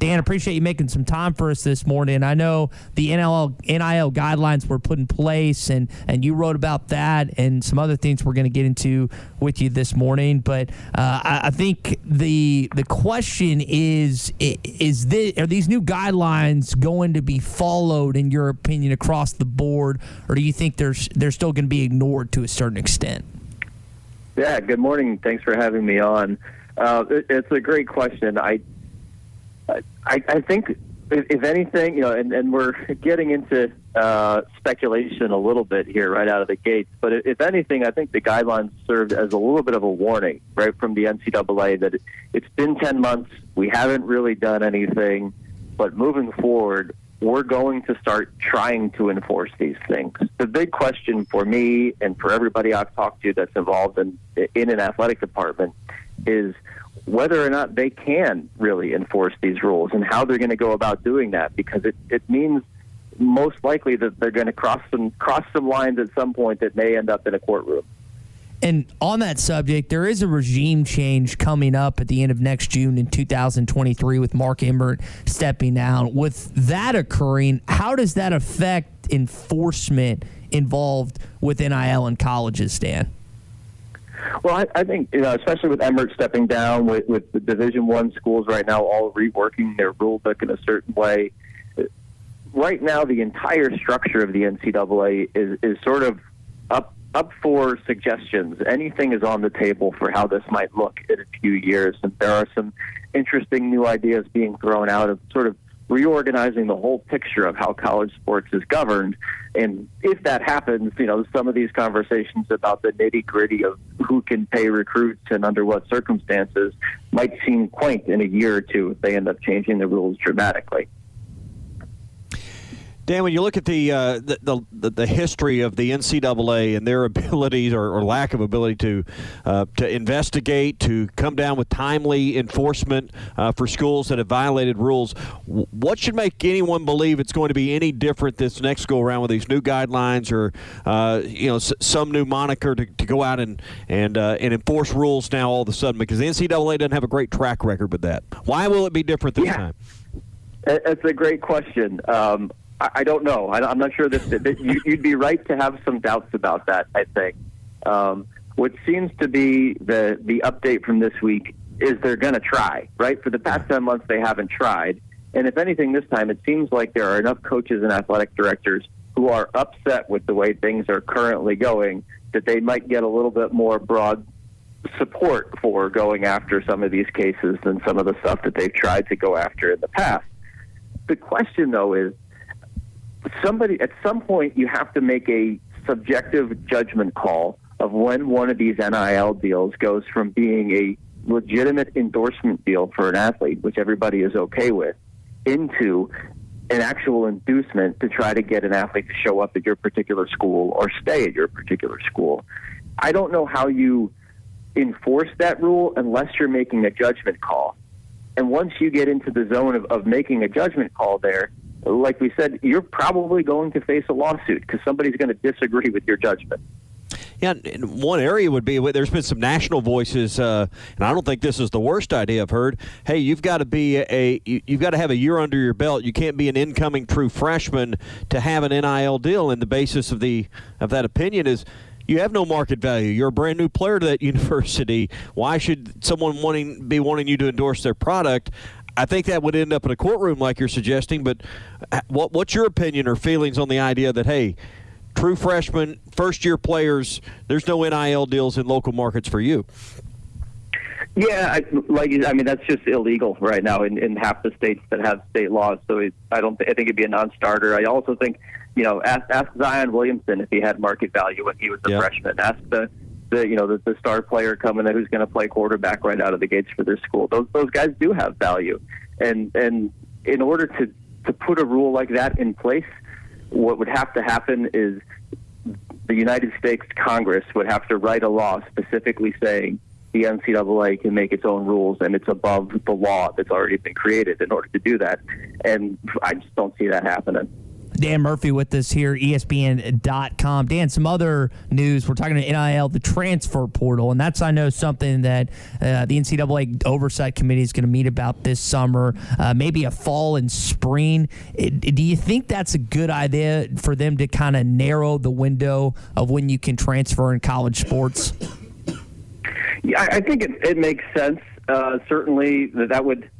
Dan, appreciate you making some time for us this morning. I know the NIL guidelines were put in place, and you wrote about that and some other things we're going to get into with you this morning. But I think the question is are these new guidelines going to be followed, in your opinion, across the board, or do you think they're still going to be ignored to a certain extent? Yeah, good morning. Thanks for having me on. It's a great question. I think, if anything, and we're getting into speculation a little bit here right out of the gates, but if anything, I think the guidelines served as a little bit of a warning, right, from the NCAA that it's been 10 months, we haven't really done anything, but moving forward, we're going to start trying to enforce these things. The big question for me and for everybody I've talked to that's involved in an athletic department is whether or not they can really enforce these rules and how they're going to go about doing that, because it means most likely that they're going to cross some lines at some point that may end up in a courtroom. And on that subject, there is a regime change coming up at the end of next June in 2023 with Mark Emmert stepping down. With that occurring, how does that affect enforcement involved with NIL and colleges, Dan? Well, I think, especially with Emmert stepping down, with the Division I schools right now all reworking their rule book in a certain way, right now the entire structure of the NCAA is sort of up for suggestions. Anything is on the table for how this might look in a few years, and there are some interesting new ideas being thrown out of sort of reorganizing the whole picture of how college sports is governed. And if that happens, some of these conversations about the nitty-gritty of who can pay recruits and under what circumstances might seem quaint in a year or two if they end up changing the rules dramatically. Dan, when you look at the history of the NCAA and their ability or lack of ability to investigate, to come down with timely enforcement for schools that have violated rules, what should make anyone believe it's going to be any different this next go around with these new guidelines or some new moniker to go out and enforce rules now all of a sudden? Because the NCAA doesn't have a great track record with that. Why will it be different this time? It's a great question. I don't know. I'm not sure that you'd be right to have some doubts about that, I think. What seems to be the update from this week is they're going to try, right? For the past 10 months, they haven't tried. And if anything, this time, it seems like there are enough coaches and athletic directors who are upset with the way things are currently going that they might get a little bit more broad support for going after some of these cases than some of the stuff that they've tried to go after in the past. The question, though, is, at some point, you have to make a subjective judgment call of when one of these NIL deals goes from being a legitimate endorsement deal for an athlete, which everybody is okay with, into an actual inducement to try to get an athlete to show up at your particular school or stay at your particular school. I don't know how you enforce that rule unless you're making a judgment call. And once you get into the zone of making a judgment call there, like we said, you're probably going to face a lawsuit because somebody's going to disagree with your judgment. Yeah, and one area would be, there's been some national voices, and I don't think this is the worst idea I've heard. Hey, you've got to have a year under your belt. You can't be an incoming true freshman to have an NIL deal. And the basis of that opinion is you have no market value. You're a brand new player to that university. Why should someone be wanting you to endorse their product? I think that would end up in a courtroom like you're suggesting, but what's your opinion or feelings on the idea that, hey, true freshmen, first-year players, there's no NIL deals in local markets for you? Yeah, that's just illegal right now in half the states that have state laws, so I think it'd be a non-starter. I also think, ask Zion Williamson if he had market value when he was a freshman. Ask the star player coming in who's going to play quarterback right out of the gates for their school. Those guys do have value. And in order to put a rule like that in place, what would have to happen is the United States Congress would have to write a law specifically saying the NCAA can make its own rules and it's above the law that's already been created in order to do that. And I just don't see that happening. Dan Murphy with us here, ESPN.com. Dan, some other news. We're talking to NIL, the transfer portal, and that's, I know, something that the NCAA Oversight Committee is going to meet about this summer, maybe a fall and spring. Do you think that's a good idea for them to kind of narrow the window of when you can transfer in college sports? Yeah, I think it makes sense. Certainly that would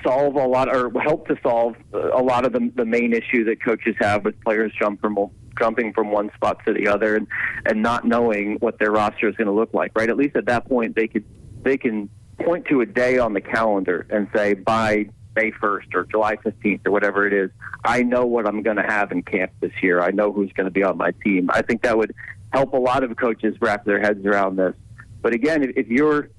solve a lot, or help to solve a lot of the main issue that coaches have with players jumping from one spot to the other and not knowing what their roster is going to look like, right? At least at that point, they can point to a day on the calendar and say, by May 1st or July 15th or whatever it is, I know what I'm going to have in camp this year. I know who's going to be on my team. I think that would help a lot of coaches wrap their heads around this. But again, if you're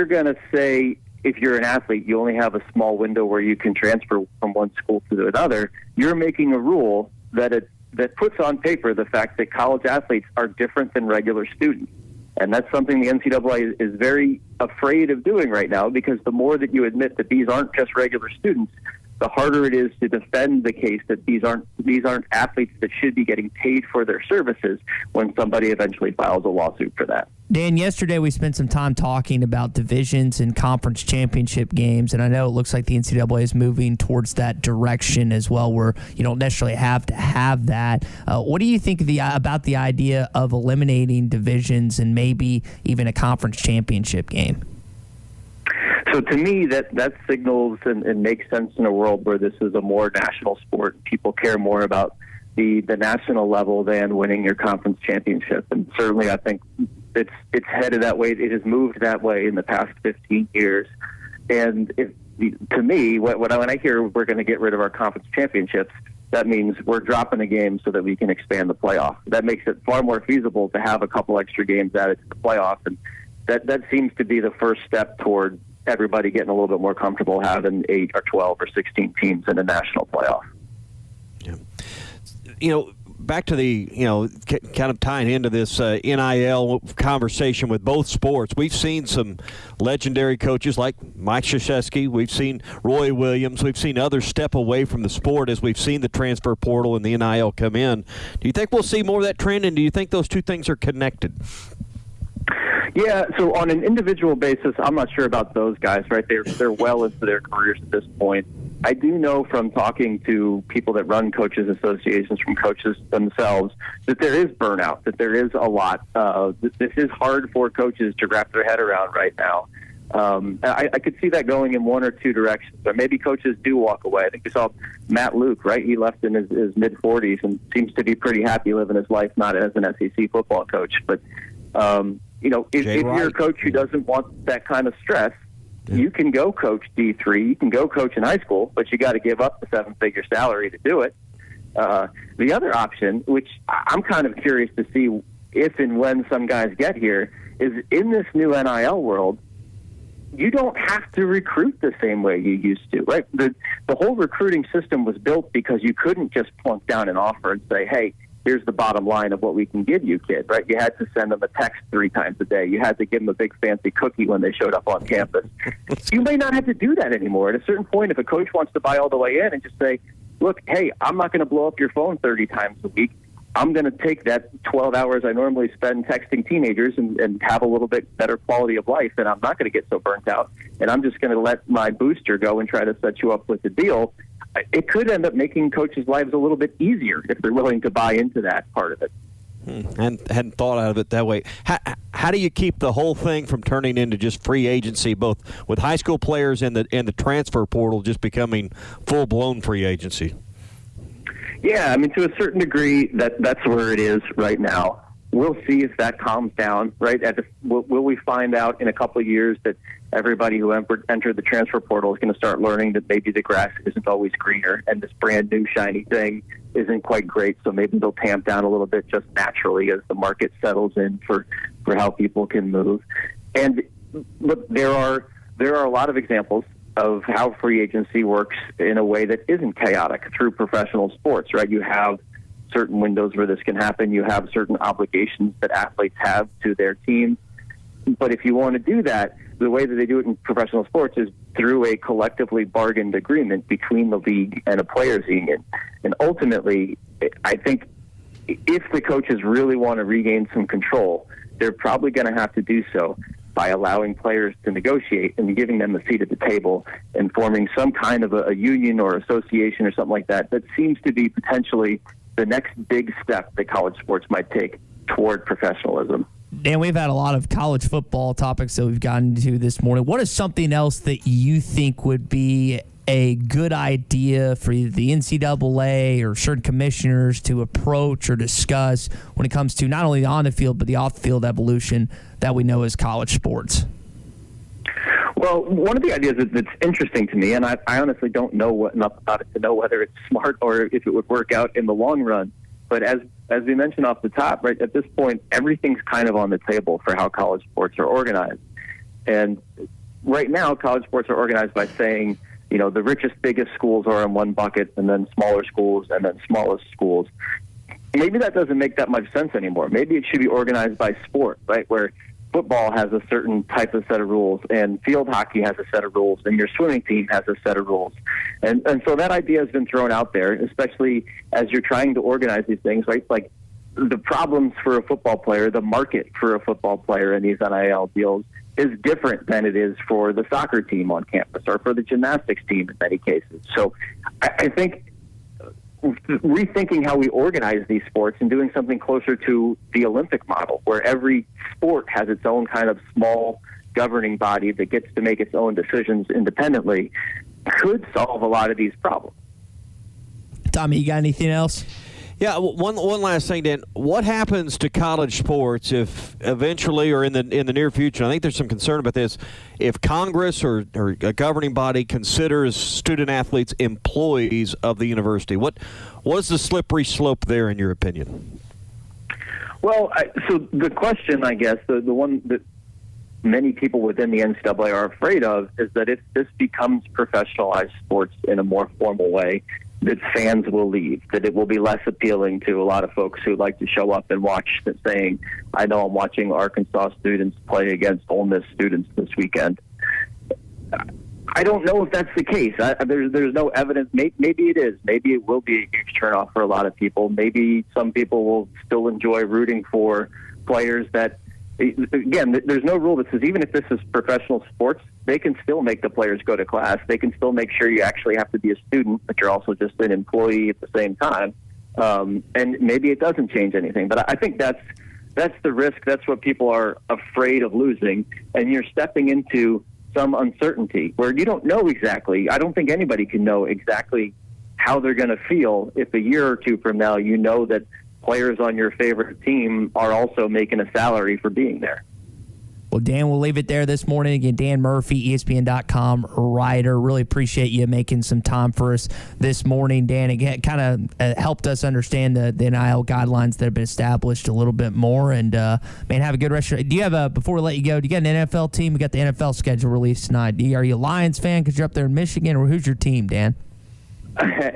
going to say, if you're an athlete, you only have a small window where you can transfer from one school to another, you're making a rule that puts on paper the fact that college athletes are different than regular students. And that's something the NCAA is very afraid of doing right now, because the more that you admit that these aren't just regular students, the harder it is to defend the case that these aren't athletes that should be getting paid for their services when somebody eventually files a lawsuit for that. Dan, yesterday we spent some time talking about divisions and conference championship games, and I know it looks like the NCAA is moving towards that direction as well, where you don't necessarily have to have that. What do you think about the idea of eliminating divisions and maybe even a conference championship game? So to me, that signals and makes sense in a world where this is a more national sport. People care more about the national level than winning your conference championship. And certainly I think it's headed that way. It has moved that way in the past 15 years. And to me, when I hear we're going to get rid of our conference championships, that means we're dropping a game so that we can expand the playoff. That makes it far more feasible to have a couple extra games added to the playoff. And that seems to be the first step toward everybody getting a little bit more comfortable having 8 or 12 or 16 teams in a national playoff. Yeah. Back to the, kind of tying into this NIL conversation with both sports, we've seen some legendary coaches like Mike Krzyzewski. We've seen Roy Williams. We've seen others step away from the sport as we've seen the transfer portal and the NIL come in. Do you think we'll see more of that trend, and do you think those two things are connected? Yeah, so on an individual basis, I'm not sure about those guys, right? They're well into their careers at this point. I do know from talking to people that run coaches associations, from coaches themselves, that there is burnout, that there is a lot. This is hard for coaches to wrap their head around right now. I could see that going in one or two directions. Or maybe coaches do walk away. I think we saw Matt Luke, right? He left in his mid-40s and seems to be pretty happy living his life, not as an SEC football coach. But, if you're a coach who doesn't want that kind of stress, you can go coach D3, you can go coach in high school, but you got to give up the 7-figure salary to do it. The other option, which I'm kind of curious to see if and when some guys get here, is in this new NIL world, you don't have to recruit the same way you used to, right? The whole recruiting system was built because you couldn't just plunk down an offer and say, hey, here's the bottom line of what we can give you, kid, right? You had to send them a text 3 times a day. You had to give them a big fancy cookie when they showed up on campus. You may not have to do that anymore. At a certain point, if a coach wants to buy all the way in and just say, look, hey, I'm not going to blow up your phone 30 times a week. I'm going to take that 12 hours I normally spend texting teenagers and have a little bit better quality of life, and I'm not going to get so burnt out. And I'm just going to let my booster go and try to set you up with a deal. It could end up making coaches' lives a little bit easier if they're willing to buy into that part of it. Hadn't thought out of it that way. How do you keep the whole thing from turning into just free agency, both with high school players and the transfer portal just becoming full-blown free agency? Yeah, I mean, to a certain degree, that's where it is right now. We'll see if that calms down, right? Will we find out in a couple of years that everybody who entered the transfer portal is going to start learning that maybe the grass isn't always greener and this brand new shiny thing isn't quite great, so maybe they'll tamp down a little bit just naturally as the market settles in for how people can move. And look, there are a lot of examples of how free agency works in a way that isn't chaotic through professional sports, right? You have certain windows where this can happen. You have certain obligations that athletes have to their team. But if you want to do that, the way that they do it in professional sports is through a collectively bargained agreement between the league and a players' union. And ultimately, I think if the coaches really want to regain some control, they're probably going to have to do so by allowing players to negotiate and giving them a seat at the table and forming some kind of a union or association or something like that. That seems to be potentially the next big step that college sports might take toward professionalism. Dan, we've had a lot of college football topics that we've gotten to this morning. What is something else that you think would be a good idea for the NCAA or certain commissioners to approach or discuss when it comes to not only the on the field but the off the field evolution that we know as college sports? Well, one of the ideas that's interesting to me, and I honestly don't know enough about it to know whether it's smart or if it would work out in the long run, but as we mentioned off the top, right, at this point, everything's kind of on the table for how college sports are organized. And right now, college sports are organized by saying, you know, the richest, biggest schools are in one bucket, and then smaller schools, and then smallest schools. Maybe that doesn't make that much sense anymore. Maybe it should be organized by sport, right, where football has a certain type of set of rules, and field hockey has a set of rules, and your swimming team has a set of rules. And so that idea has been thrown out there, especially as you're trying to organize these things, right? Like the problems for a football player, the market for a football player in these NIL deals is different than it is for the soccer team on campus or for the gymnastics team in many cases. So I think rethinking how we organize these sports and doing something closer to the Olympic model, where every sport has its own kind of small governing body that gets to make its own decisions independently, could solve a lot of these problems. Tommy, you got anything else? Yeah, one last thing, Dan. What happens to college sports if eventually, or in the near future, I think there's some concern about this, if Congress or a governing body considers student athletes employees of the university? What is the slippery slope there, in your opinion? Well, so the question, I guess, the one that many people within the NCAA are afraid of is that if this becomes professionalized sports in a more formal way, that fans will leave, that it will be less appealing to a lot of folks who like to show up and watch, that saying, I know I'm watching Arkansas students play against Ole Miss students this weekend. I don't know if that's the case. There's no evidence. Maybe it is. Maybe it will be a huge turnoff for a lot of people. Maybe some people will still enjoy rooting for players that, again, there's no rule that says even if this is professional sports, they can still make the players go to class. They can still make sure you actually have to be a student, but you're also just an employee at the same time. And maybe it doesn't change anything. But I think that's the risk. That's what people are afraid of losing. And you're stepping into some uncertainty where you don't know exactly. I don't think anybody can know exactly how they're going to feel if a year or two from now you know that players on your favorite team are also making a salary for being there. Well, Dan, we'll leave it there this morning. Again, Dan Murphy, ESPN.com writer. Really appreciate you making some time for us this morning. Dan, again, kind of helped us understand the NIL guidelines that have been established a little bit more. And, man, have a good rest of your day. Do you have before we let you go, do you got an NFL team? We got the NFL schedule released tonight. Are you a Lions fan because you're up there in Michigan, or who's your team, Dan?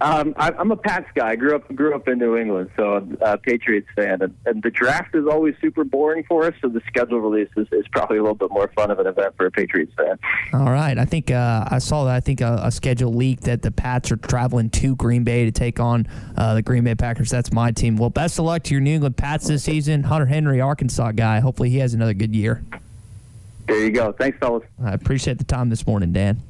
I'm a Pats guy. I grew up in New England, so I'm a Patriots fan. And the draft is always super boring for us, so the schedule release is probably a little bit more fun of an event for a Patriots fan. All right. I think I saw that. I think a schedule leaked that the Pats are traveling to Green Bay to take on the Green Bay Packers. That's my team. Well, best of luck to your New England Pats this season. Hunter Henry, Arkansas guy. Hopefully he has another good year. There you go. Thanks, fellas. I appreciate the time this morning, Dan.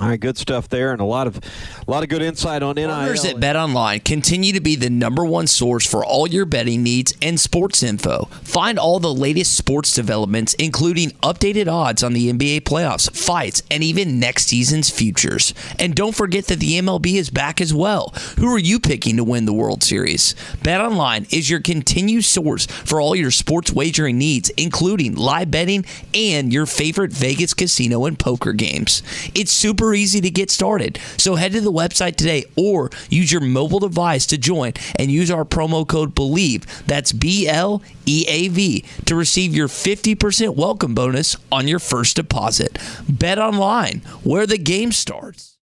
All right, good stuff there, and a lot of good insight on NIL. Partners at BetOnline continue to be the #1 source for all your betting needs and sports info. Find all the latest sports developments, including updated odds on the NBA playoffs, fights, and even next season's futures. And don't forget that the MLB is back as well. Who are you picking to win the World Series? BetOnline is your continued source for all your sports wagering needs, including live betting and your favorite Vegas casino and poker games. It's super easy to get started. So head to the website today or use your mobile device to join and use our promo code BELIEVE, that's BLEAV, to receive your 50% welcome bonus on your first deposit. Bet online, where the game starts.